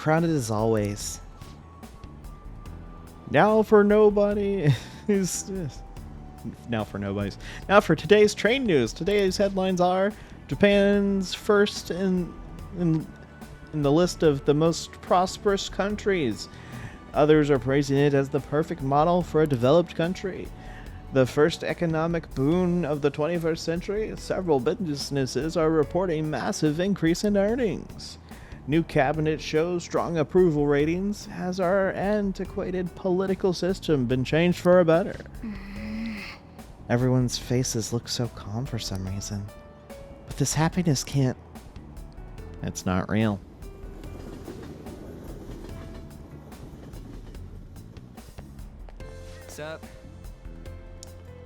crowded as always. Now for nobody. Now for nobody's. Now for today's train news. Today's headlines are Japan's first in the list of the most prosperous countries. Others are praising it as the perfect model for a developed country. The first economic boon of the 21st century. Several businesses are reporting massive increase in earnings. New cabinet shows strong approval ratings. Has our antiquated political system been changed for a better? Everyone's faces look so calm for some reason. But this happiness can't... It's not real. What's up?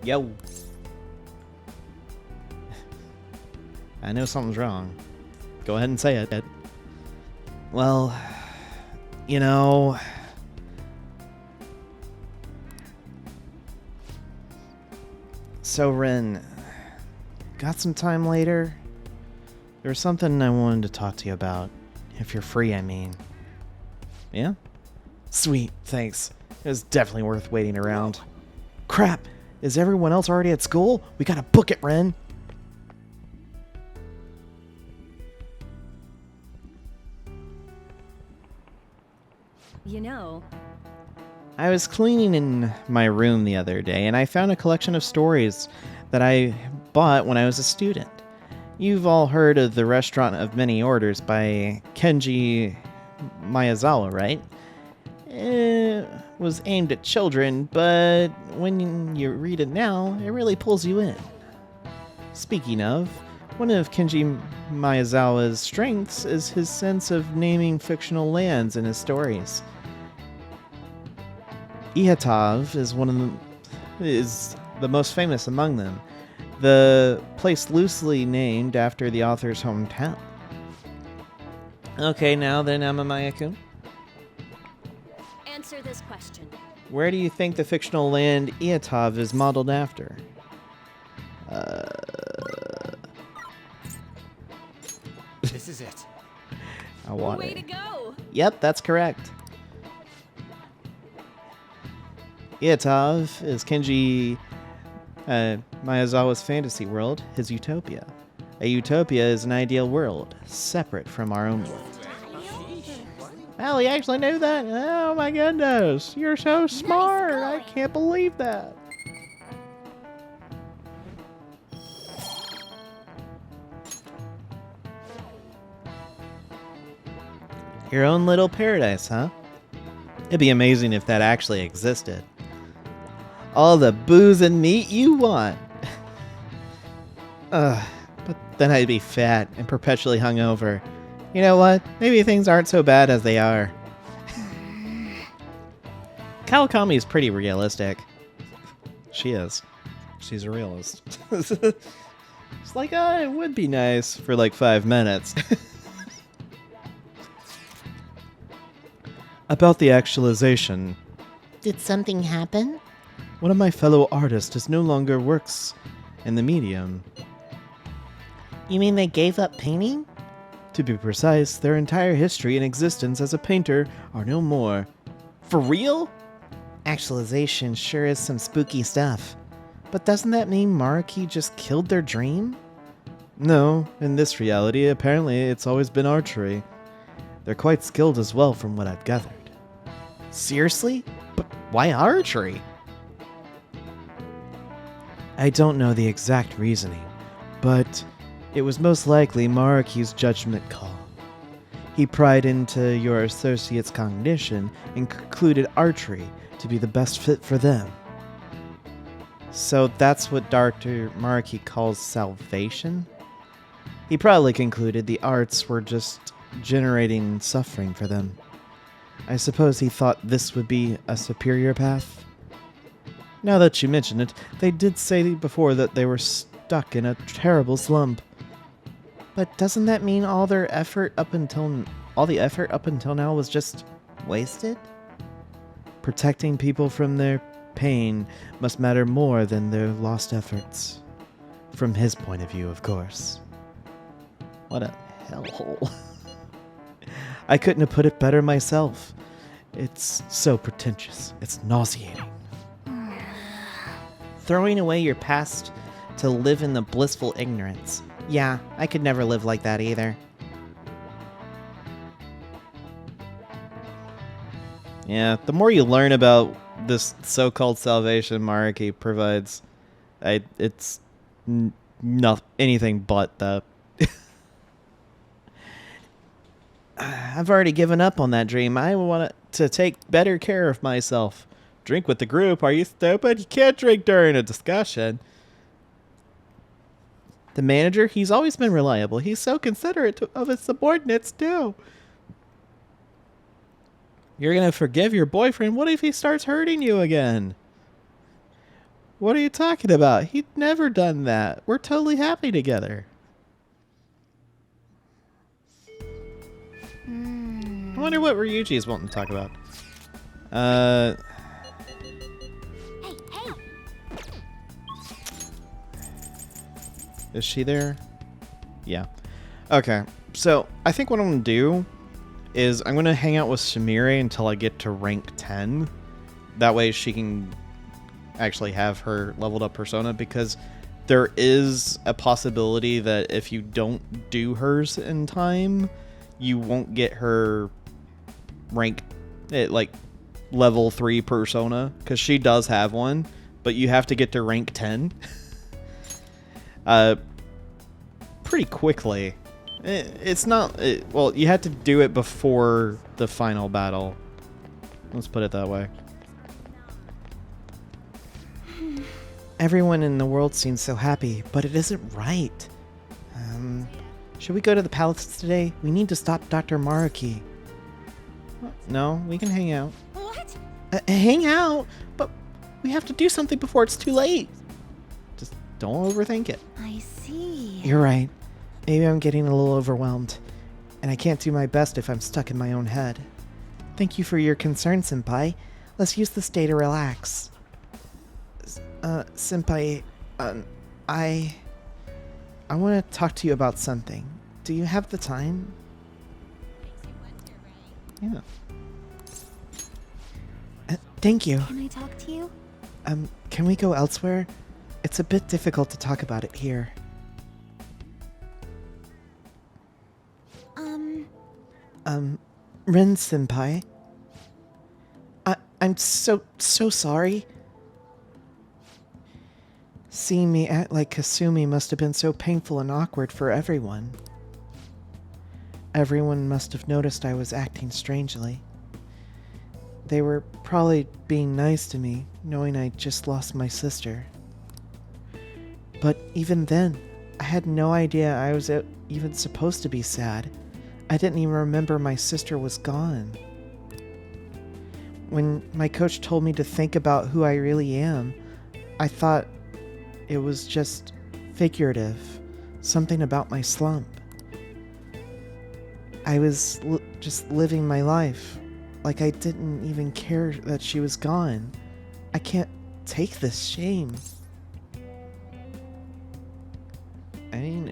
Yo. I know something's wrong. Go ahead and say it. Well, you know... So, Ren, got some time later? There's something I wanted to talk to you about. If you're free, I mean. Yeah? Sweet, thanks. It was definitely worth waiting around. Crap! Is everyone else already at school? We gotta book it, Ren! You know, I was cleaning in my room the other day, and I found a collection of stories that I bought when I was a student. You've all heard of the Restaurant of Many Orders by Kenji Miyazawa, right? It was aimed at children, but when you read it now, it really pulls you in. Speaking of, one of Kenji Miyazawa's strengths is his sense of naming fictional lands in his stories. Ihatov is the most famous among them, the place loosely named after the author's hometown. Okay, now then, Amamiya-kun. answer this question. Where do you think the fictional land Ihatov is modeled after? This is it. Way to go! Yep, that's correct. Ihatov is Kenji Miyazawa's fantasy world, his utopia. A utopia is an ideal world, separate from our own world. Well, you actually knew that? Oh my goodness, you're so smart. I can't believe that. Your own little paradise, huh? It'd be amazing if that actually existed. All the booze and meat you want. But then I'd be fat and perpetually hungover. You know what? Maybe things aren't so bad as they are. Kawakami is pretty realistic. She is. She's a realist. It's like, it would be nice for like 5 minutes. About the actualization. Did something happen? One of my fellow artists is no longer works in the medium. You mean they gave up painting? To be precise, their entire history and existence as a painter are no more. For real? Actualization sure is some spooky stuff. But doesn't that mean Maruki just killed their dream? No, in this reality, apparently it's always been archery. They're quite skilled as well from what I've gathered. Seriously? But why archery? I don't know the exact reasoning, but it was most likely Maruki's judgment call. He pried into your associate's cognition and concluded archery to be the best fit for them. So that's what Dr. Maruki calls salvation? He probably concluded the arts were just generating suffering for them. I suppose he thought this would be a superior path. Now that you mention it, they did say before that they were stuck in a terrible slump. But doesn't that mean all the effort up until now was just wasted? Protecting people from their pain must matter more than their lost efforts. From his point of view, of course. What a hellhole. I couldn't have put it better myself. It's so pretentious. It's nauseating. Throwing away your past to live in the blissful ignorance. Yeah, I could never live like that either. Yeah, the more you learn about this so-called salvation Mariki provides, it's not anything but that. I've already given up on that dream. I want to take better care of myself. Drink with the group? Are you stupid? You can't drink during a discussion. The manager, he's always been reliable. He's so considerate of his subordinates, too. You're going to forgive your boyfriend? What if he starts hurting you again? What are you talking about? He'd never done that. We're totally happy together. I wonder what Ryuji is wanting to talk about. Is she there? Yeah. Okay. So I think what I'm going to do is I'm going to hang out with Sumire until I get to rank 10. That way she can actually have her leveled up persona, because there is a possibility that if you don't do hers in time, you won't get her rank at like level 3 persona, because she does have one, but you have to get to rank 10 pretty quickly. It's not well, you had to do it before the final battle, let's put it that way. Everyone in the world seems so happy, but it isn't right. Should we go to the palace today? We need to stop Dr. Maruki. No, we can hang out. What? Hang out? But we have to do something before it's too late. Just don't overthink it. I see. You're right. Maybe I'm getting a little overwhelmed, and I can't do my best if I'm stuck in my own head. Thank you for your concern, Senpai. Let's use this day to relax. Senpai, I want to talk to you about something. Do you have the time? Yeah. Thank you. Can I talk to you? Can we go elsewhere? It's a bit difficult to talk about it here. Ren Senpai. I'm so sorry. Seeing me act like Kasumi must have been so painful and awkward for everyone. Everyone must have noticed I was acting strangely. They were probably being nice to me, knowing I just lost my sister. But even then, I had no idea I was even supposed to be sad. I didn't even remember my sister was gone. When my coach told me to think about who I really am, I thought it was just figurative, something about my slump. I was just living my life, like I didn't even care that she was gone. I can't take this shame. I mean,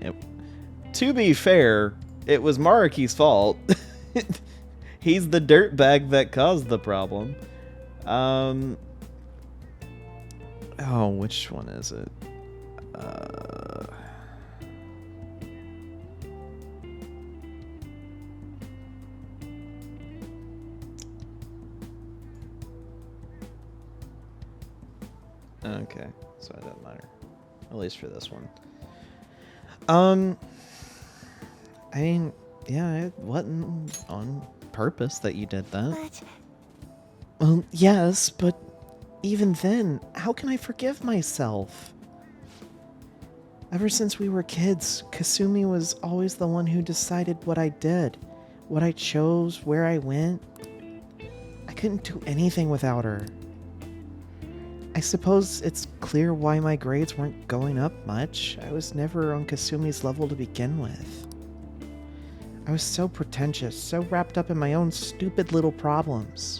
to be fair, it was Maruki's fault. He's the dirtbag that caused the problem. Oh, which one is it? Okay, so it doesn't matter. At least for this one. I mean, yeah, it wasn't on purpose that you did that. But Well, yes, but even then, how can I forgive myself? Ever since we were kids, Kasumi was always the one who decided what I did, what I chose, where I went. I couldn't do anything without her. I suppose it's clear why my grades weren't going up much. I was never on Kasumi's level to begin with. I was so pretentious, so wrapped up in my own stupid little problems.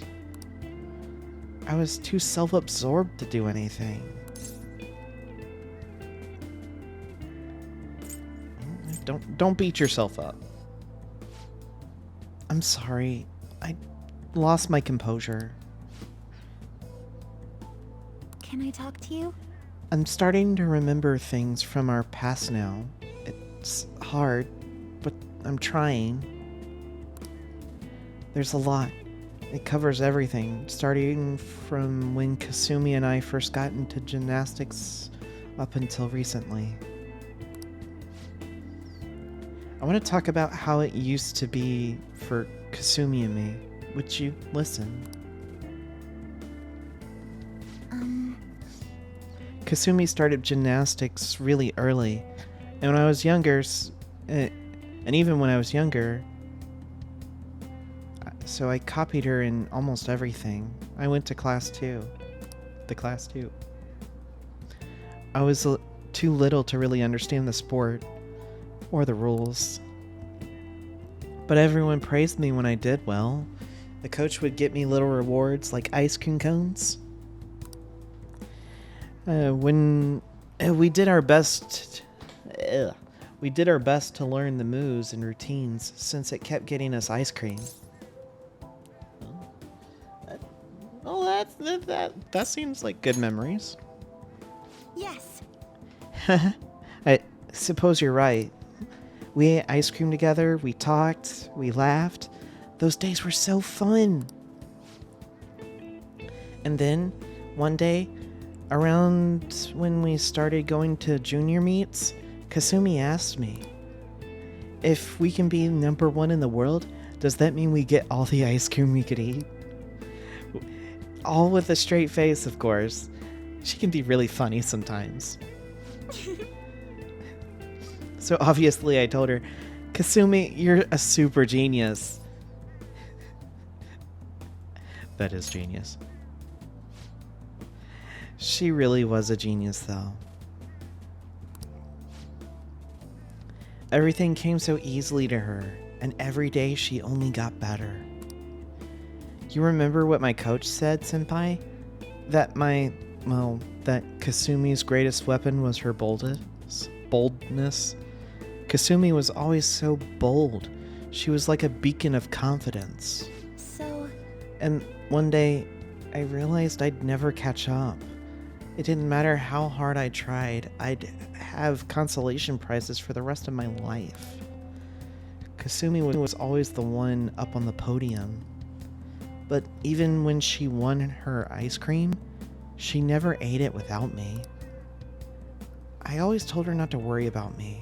I was too self-absorbed to do anything. Don't beat yourself up. I'm sorry. I lost my composure. Can I talk to you? I'm starting to remember things from our past now. It's hard, but I'm trying. There's a lot. It covers everything, starting from when Kasumi and I first got into gymnastics up until recently. I want to talk about how it used to be for Kasumi and me. Would you listen? Kasumi started gymnastics really early, and when I was younger, and even when I was younger, so I copied her in almost everything. I went to class 2. The class 2. I was too little to really understand the sport or the rules. But everyone praised me when I did well. The coach would get me little rewards like ice cream cones. When we did our best to learn the moves and routines since it kept getting us ice cream. Oh, that seems like good memories. Yes. I suppose you're right. We ate ice cream together, we talked, we laughed. Those days were so fun. And then, one day, around when we started going to junior meets, Kasumi asked me, if we can be number 1 in the world, does that mean we get all the ice cream we could eat? All with a straight face, of course. She can be really funny sometimes. So obviously I told her, Kasumi, you're a super genius. That is genius. She really was a genius, though. Everything came so easily to her, and every day she only got better. You remember what my coach said, Senpai? That Kasumi's greatest weapon was her boldness. Kasumi was always so bold. She was like a beacon of confidence. So... And one day, I realized I'd never catch up. It didn't matter how hard I tried, I'd have consolation prizes for the rest of my life. Kasumi was always the one up on the podium. But even when she won her ice cream, she never ate it without me. I always told her not to worry about me,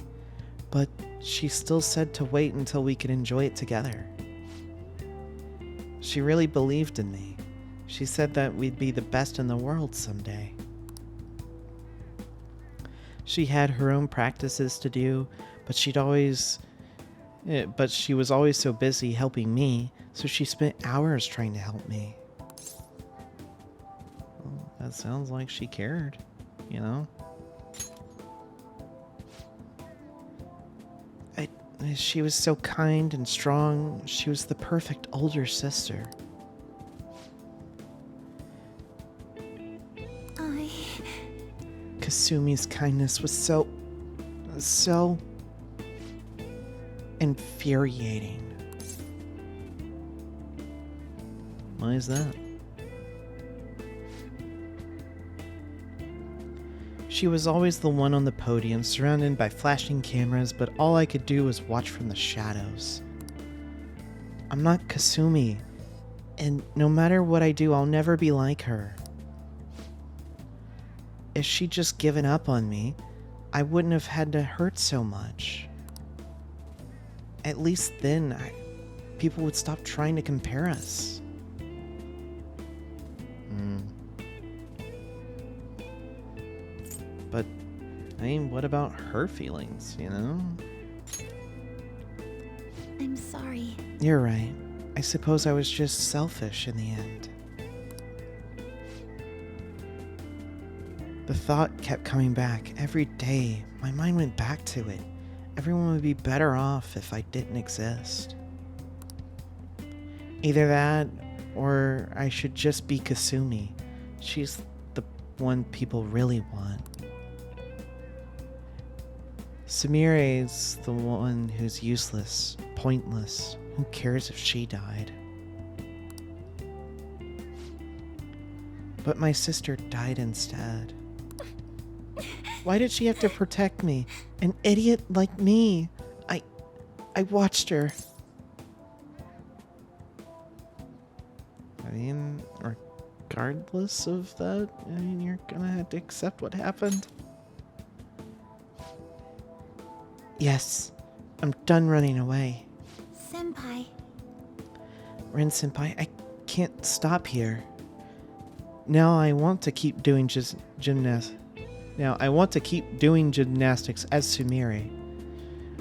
but she still said to wait until we could enjoy it together. She really believed in me. She said that we'd be the best in the world someday. She had her own practices to do, but she was always so busy helping me, so she spent hours trying to help me. Well, that sounds like she cared, you know? She was so kind and strong. She was the perfect older sister. Kasumi's kindness was so infuriating. Why is that? She was always the one on the podium, surrounded by flashing cameras, but all I could do was watch from the shadows. I'm not Kasumi, and no matter what I do, I'll never be like her. If she'd just given up on me, I wouldn't have had to hurt so much. At least then, people would stop trying to compare us. But, I mean, what about her feelings, you know? I'm sorry. You're right. I suppose I was just selfish in the end. The thought kept coming back every day. My mind went back to it. Everyone would be better off if I didn't exist. Either that, or I should just be Kasumi. She's the one people really want. Sumire's the one who's useless, pointless, Who cares if she died? But my sister died instead. Why did she have to protect me? An idiot like me. I watched her. I mean, regardless of that, I mean, you're gonna have to accept what happened. Yes, I'm done running away. Senpai. Ren Senpai, I can't stop here. Now I want to keep doing gymnastics as Sumire.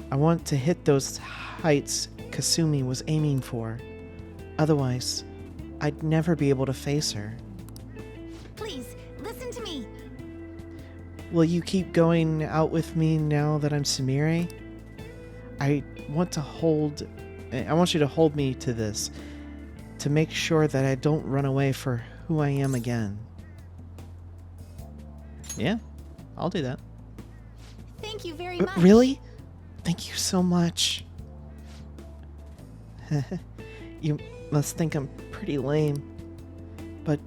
I want to hit those heights Kasumi was aiming for. Otherwise, I'd never be able to face her. Please, listen to me. Will you keep going out with me now that I'm Sumire? I want you to hold me to this, to make sure that I don't run away for who I am again. Yeah, I'll do that. Thank you very much. Really? Thank you so much. You must think I'm pretty lame, but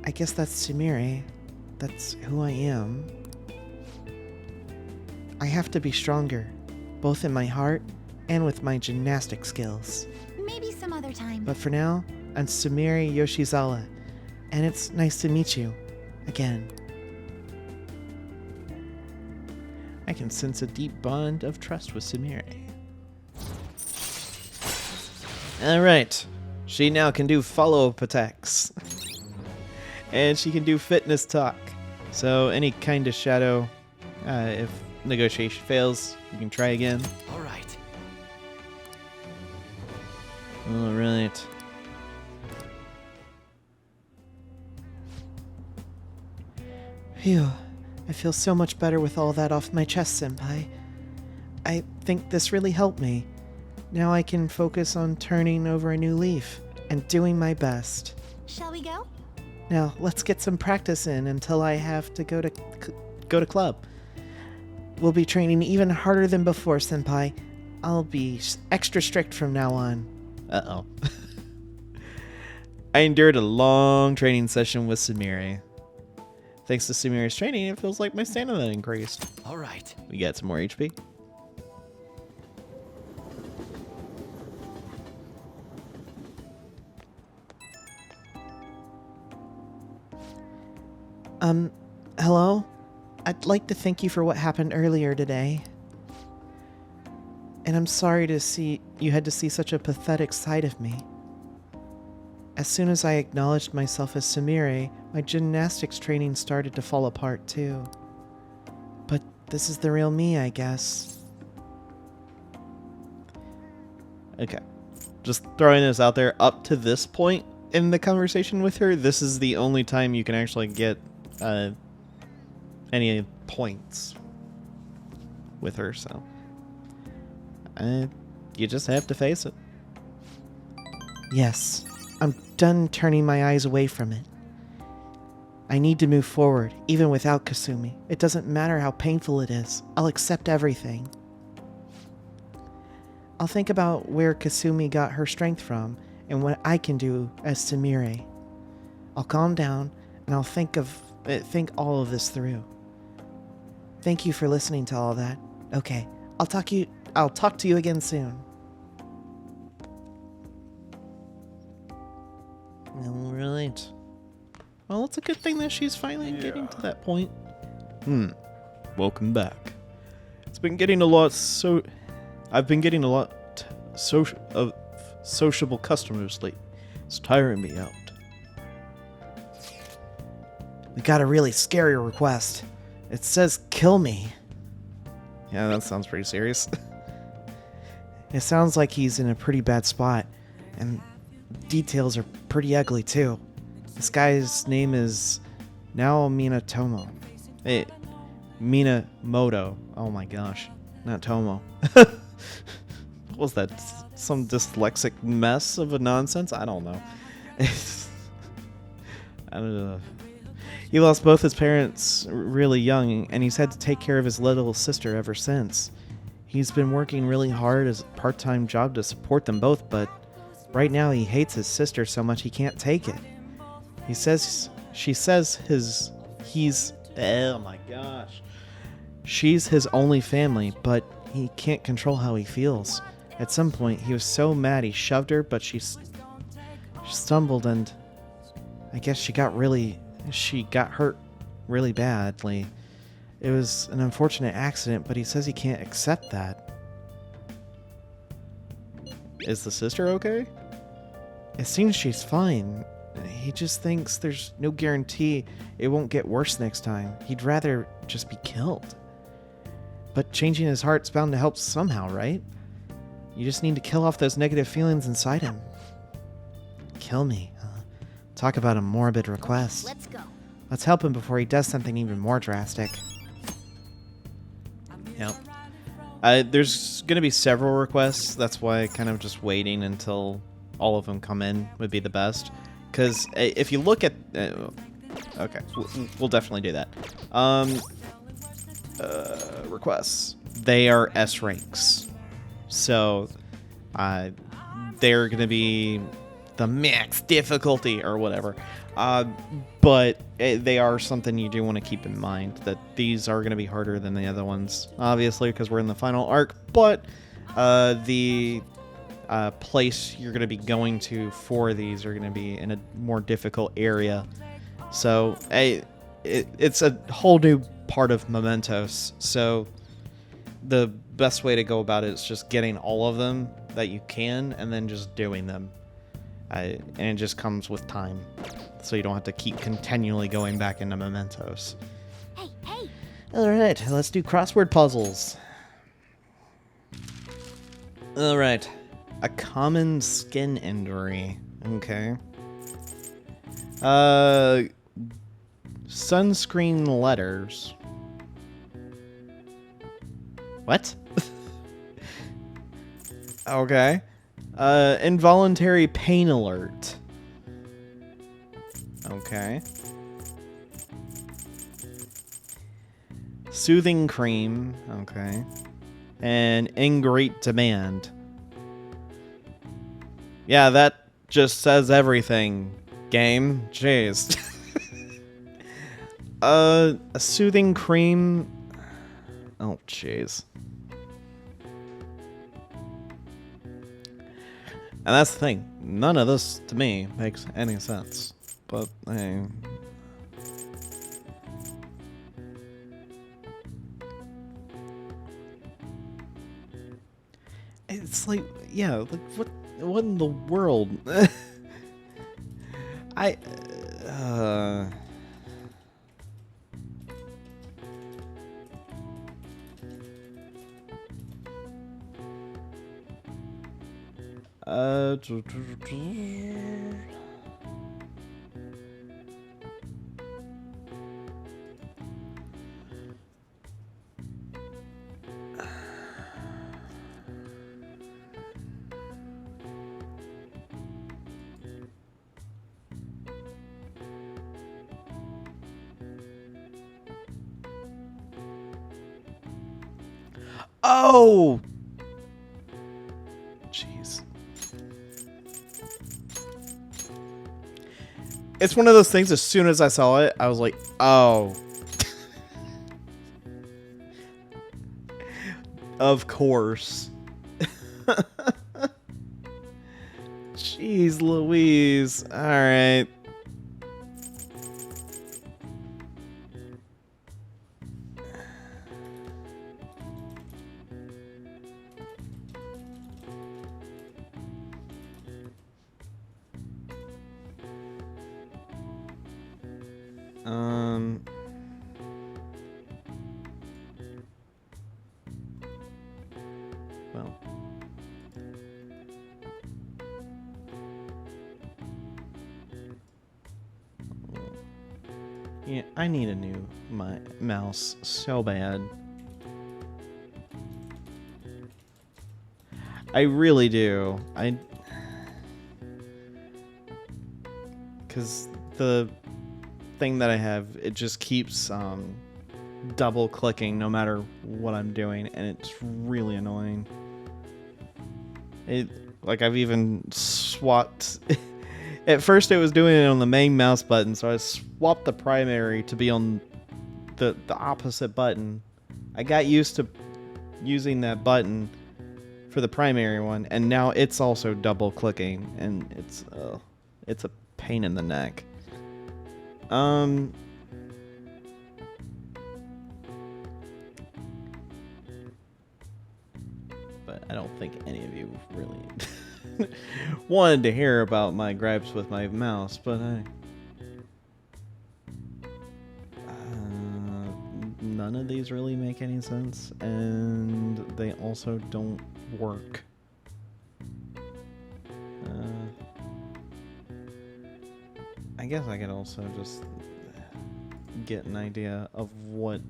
I guess that's Sumire. That's who I am. I have to be stronger, both in my heart and with my gymnastic skills. Maybe some other time. But for now, I'm Sumire Yoshizawa, and it's nice to meet you again. I can sense a deep bond of trust with Sumire. Alright, she now can do follow-up attacks. And she can do fitness talk. So any kind of shadow, if negotiation fails, you can try again. All right. Alright. Phew. I feel so much better with all that off my chest, Senpai. I think this really helped me. Now I can focus on turning over a new leaf and doing my best. Shall we go? Now, let's get some practice in until I have to go to club. We'll be training even harder than before, Senpai. I'll be extra strict from now on. Uh-oh. I endured a long training session with Sumire. Thanks to Sumire's training, it feels like my stamina increased. All right. We got some more HP. Hello? I'd like to thank you for what happened earlier today. And I'm sorry to see you had to see such a pathetic side of me. As soon as I acknowledged myself as Sumire, my gymnastics training started to fall apart too. But this is the real me, I guess. Okay. Just throwing this out there, up to this point in the conversation with her, this is the only time you can actually get any points with her, so you just have to face it. Yes, I'm done turning my eyes away from it. I need to move forward, even without Kasumi. It doesn't matter how painful it is. I'll accept everything. I'll think about where Kasumi got her strength from and what I can do as Sumire. I'll calm down and I'll think all of this through. Thank you for listening to all that. Okay, I'll talk to you again soon. Alright. Well, it's a good thing that she's finally getting to that point. Welcome back. I've been getting a lot of sociable customers lately. It's tiring me out. We got a really scary request. It says kill me. Yeah, that sounds pretty serious. It sounds like he's in a pretty bad spot, and details are pretty ugly too. This guy's name is Naomina Tomo. Hey, Minamoto. Oh my gosh, not Tomo. What was that? Some dyslexic mess of a nonsense? I don't know. I don't know. He lost both his parents really young, and he's had to take care of his little sister ever since. He's been working really hard as a part-time job to support them both, but right now he hates his sister so much he can't take it. She says he's, oh my gosh. She's his only family, but he can't control how he feels. At some point, he was so mad he shoved her, but she stumbled and I guess she got hurt really badly. It was an unfortunate accident, but he says he can't accept that. Is the sister okay? It seems she's fine. He just thinks there's no guarantee it won't get worse next time. He'd rather just be killed. But changing his heart's bound to help somehow, right? You just need to kill off those negative feelings inside him. Kill me. Talk about a morbid request. Let's go. Let's help him before he does something even more drastic. Yep. There's going to be several requests. That's why kind of just waiting until all of them come in would be the best. Because if you look at... okay, we'll definitely do that. Requests. They are S ranks. So, they're going to be the max difficulty or whatever. But they are something you do want to keep in mind, that these are going to be harder than the other ones, obviously, because we're in the final arc. But the place you're going to be going to for these are going to be in a more difficult area. So it's a whole new part of Mementos. So the best way to go about it is just getting all of them that you can and then just doing them. And it just comes with time. So you don't have to keep continually going back into Mementos. Hey, hey! Alright, let's do crossword puzzles. Alright. A common skin injury. Okay. Sunscreen letters. What? Okay. Involuntary pain alert. Okay. Soothing cream. Okay. And in great demand. Yeah, that just says everything. Game. Jeez. A soothing cream. Oh, jeez. And that's the thing. None of this, to me, makes any sense. But, hey. It's like, yeah, like, what in the world? I, oh! Jeez. It's one of those things, as soon as I saw it, I was like, oh. Of course. Jeez Louise. Alright. Well. Yeah, I need a new mouse so bad. I really do. Because the thing that I have, it just keeps double clicking no matter what I'm doing, and it's really annoying. Like I've even swapped. At first, it was doing it on the main mouse button, so I swapped the primary to be on the opposite button. I got used to using that button for the primary one, and now it's also double clicking, and it's a pain in the neck. But I don't think any of you really wanted to hear about my gripes with my mouse, but none of these really make any sense, and they also don't work. I guess I could also just get an idea of what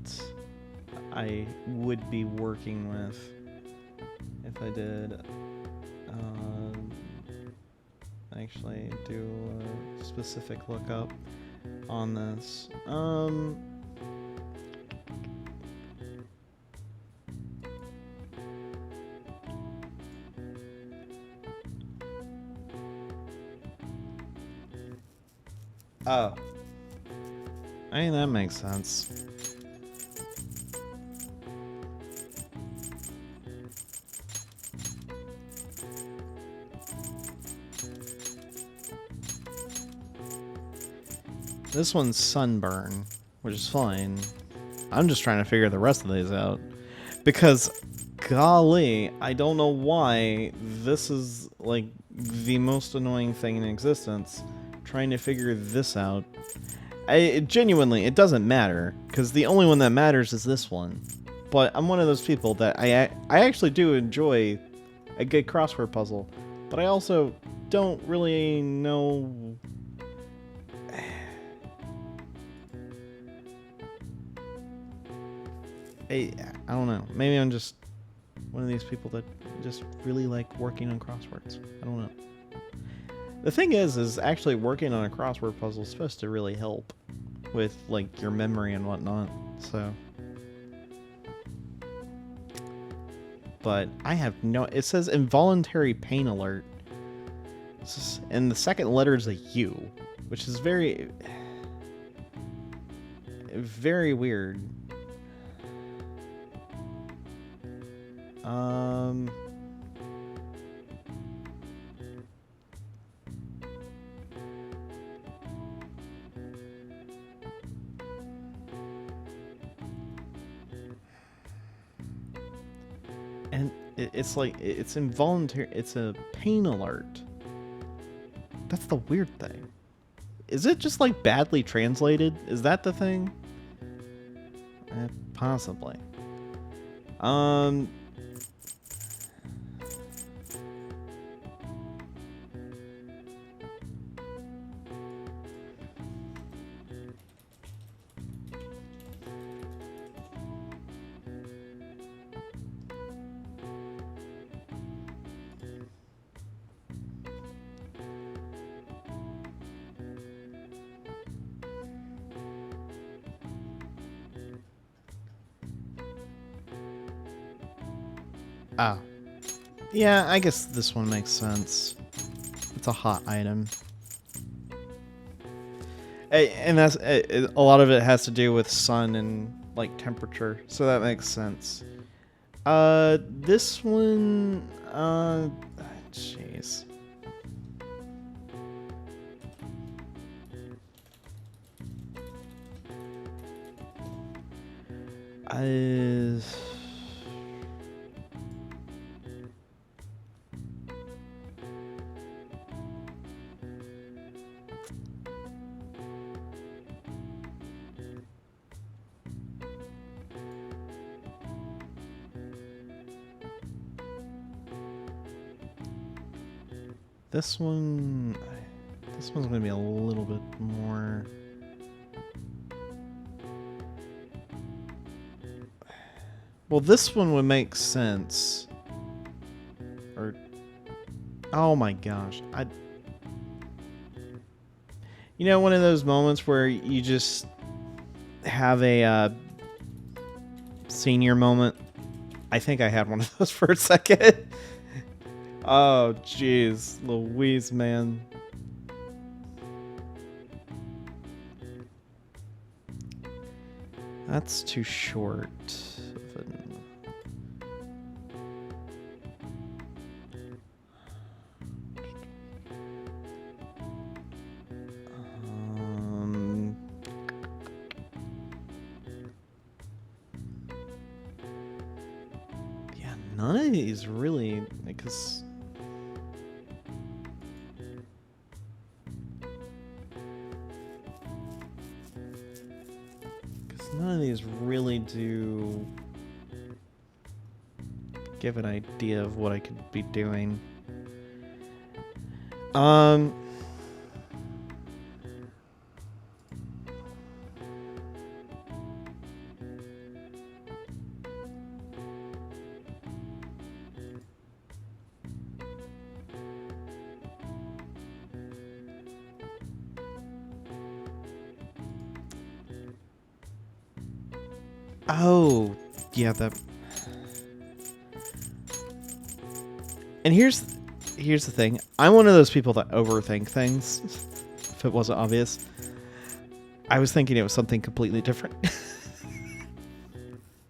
I would be working with if I did actually do a specific lookup on this. Oh. I mean, that makes sense. This one's sunburn, which is fine. I'm just trying to figure the rest of these out. Because, golly, I don't know why this is, like, the most annoying thing in existence. Trying to figure this out. Genuinely, it doesn't matter, because the only one that matters is this one. But I'm one of those people that I actually do enjoy a good crossword puzzle, but I also don't really know. I don't know. Maybe I'm just one of these people that just really like working on crosswords. I don't know. The thing is actually working on a crossword puzzle is supposed to really help with, like, your memory and whatnot, so. But I have no... It says involuntary pain alert. And the second letter is a U, which is very... very weird. And it's like, it's involuntary, it's a pain alert. That's the weird thing. Is it just, like, badly translated? Is that the thing? Possibly. Oh. Yeah, I guess this one makes sense. It's a hot item. And that's a lot of it has to do with sun and, like, temperature, so that makes sense. This one, jeez. This one's gonna be a little bit more. Well, this one would make sense. Or, oh my gosh, you know, one of those moments where you just have a senior moment. I think I had one of those for a second. Oh, jeez. Louise, man. That's too short. Of an... Yeah, none of these really, because... None of these really do give an idea of what I could be doing. Oh, yeah, that. And here's the thing. I'm one of those people that overthink things. If it wasn't obvious, I was thinking it was something completely different.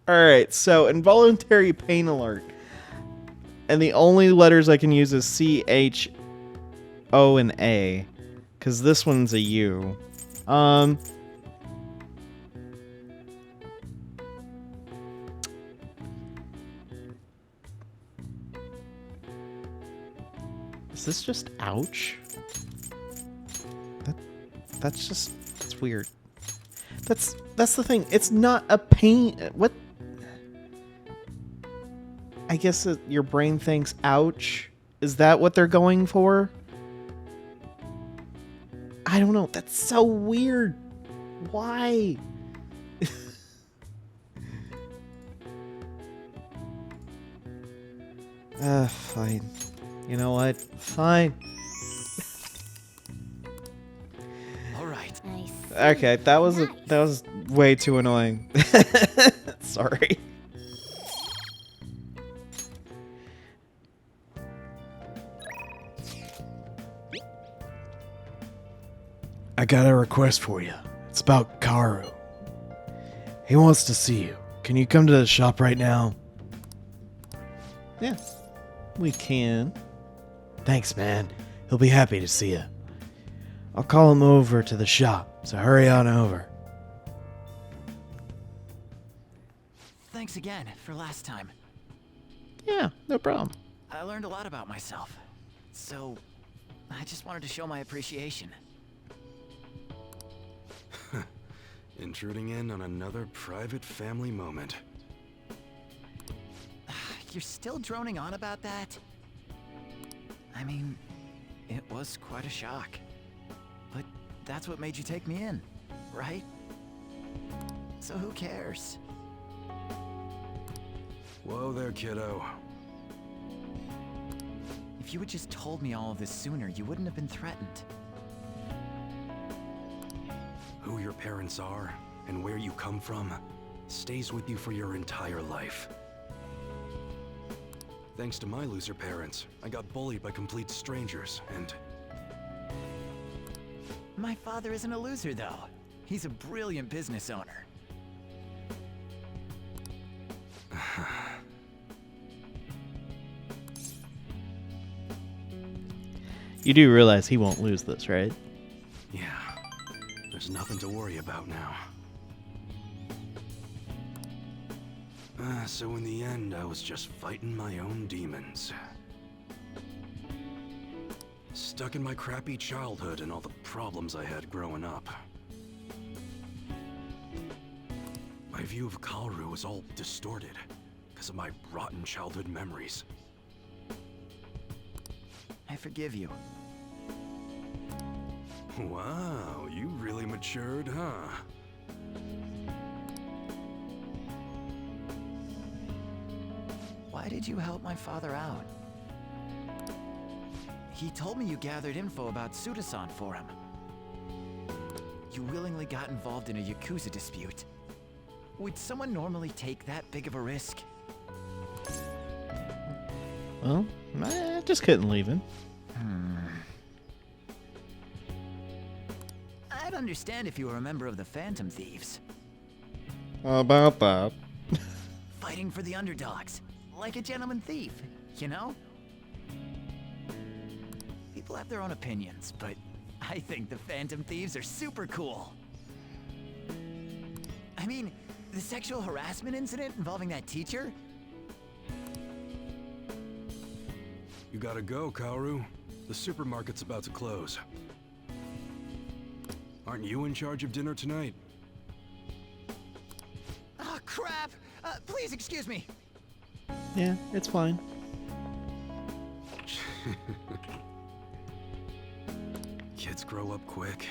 All right, so involuntary pain alert, and the only letters I can use is C, H, O, and A, because this one's a U. Is this just ouch? That's weird. That's the thing. It's not a pain. What? I guess your brain thinks ouch. Is that what they're going for? I don't know. That's so weird. Why? Fine. You know what? Fine. All right. Nice. Okay, that was way too annoying. Sorry. I got a request for you. It's about Karu. He wants to see you. Can you come to the shop right now? Yeah, we can. Thanks, man. He'll be happy to see you. I'll call him over to the shop, so hurry on over. Thanks again for last time. Yeah, no problem. I learned a lot about myself. So, I just wanted to show my appreciation. Intruding in on another private family moment. You're still droning on about that? I mean, it was quite a shock. But that's what made you take me in, right? So who cares? Whoa there, kiddo. If you had just told me all of this sooner, you wouldn't have been threatened. Who your parents are and where you come from stays with you for your entire life. Thanks to my loser parents, I got bullied by complete strangers, and... My father isn't a loser, though. He's a brilliant business owner. You do realize he won't lose this, right? Yeah, there's nothing to worry about now. So in the end, I was just fighting my own demons. Stuck in my crappy childhood and all the problems I had growing up. My view of Kaoru was all distorted because of my rotten childhood memories. I forgive you. Wow, you really matured, huh? Why did you help my father out? He told me you gathered info about Suda-san for him. You willingly got involved in a yakuza dispute. would someone normally take that big of a risk? Well, I just couldn't leave him. I'd understand if you were a member of the Phantom Thieves, How about that? fighting for the underdogs, like a gentleman thief, you know? People have their own opinions, but I think the Phantom Thieves are super cool. I mean, the sexual harassment incident involving that teacher? You gotta go, Kaoru. The supermarket's about to close. Aren't you in charge of dinner tonight? Oh, crap! Please excuse me. Yeah, it's fine. Kids grow up quick.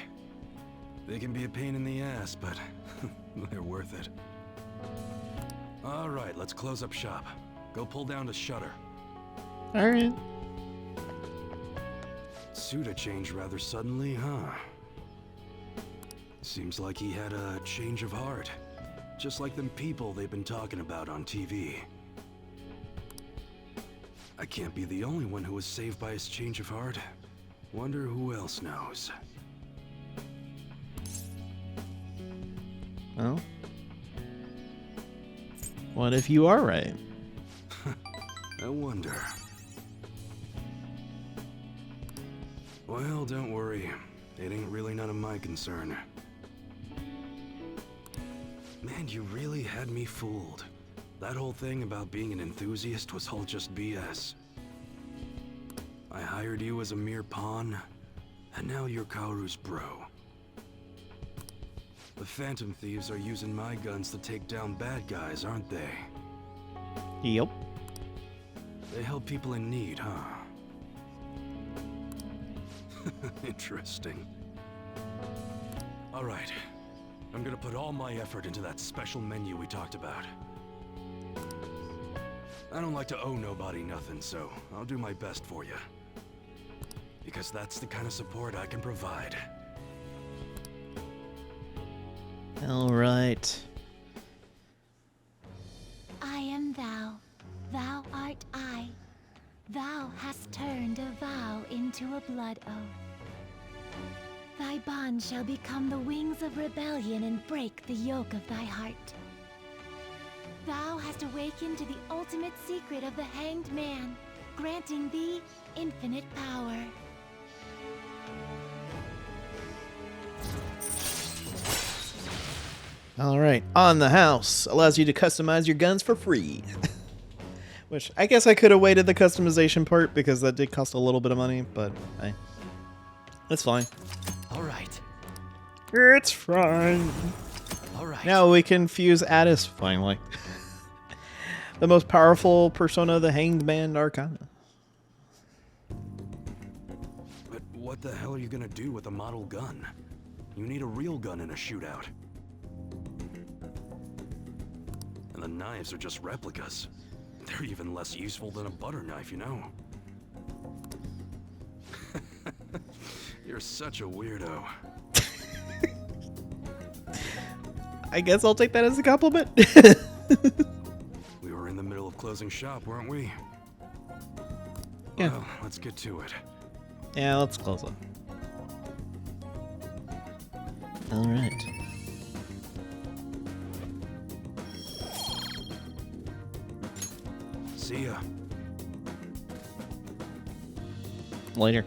They can be a pain in the ass, but they're worth it. All right, let's close up shop. Go pull down the shutter. All right. Suda changed rather suddenly, huh? Seems like he had a change of heart. Just like them people they've been talking about on TV. I can't be the only one who was saved by his change of heart. Wonder who else knows. Well, what if you are right? I wonder. Well, don't worry. It ain't really none of my concern. Man, you really had me fooled. That whole thing about being an enthusiast was all just BS. I hired you as a mere pawn, and now you're Kaoru's bro. The Phantom Thieves are using my guns to take down bad guys, aren't they? Yep. They help people in need, huh? Interesting. All right. I'm gonna put all my effort into that special menu we talked about. I don't like to owe nobody nothing, so I'll do my best for you. Because that's the kind of support I can provide. All right. I am thou, thou art I. Thou hast turned a vow into a blood oath. Thy bond shall become the wings of rebellion and break the yoke of thy heart. Thou hast awakened to the ultimate secret of the hanged man, granting thee infinite power. All right. On the house allows you to customize your guns for free. Which I guess I could have waited the customization part because that did cost a little bit of money, but hey, that's fine. All right. It's fine. All right. Now we can fuse Addis finally. The most powerful persona of the Hanged Man Arcana. But what the hell are you gonna do with a model gun? You need a real gun in a shootout. And the knives are just replicas. They're even less useful than a butter knife, you know? You're such a weirdo. I guess I'll take that as a compliment. We were in the middle of closing shop, weren't we? Yeah. Well, let's get to it. Yeah, let's close up. All right. See ya. Later.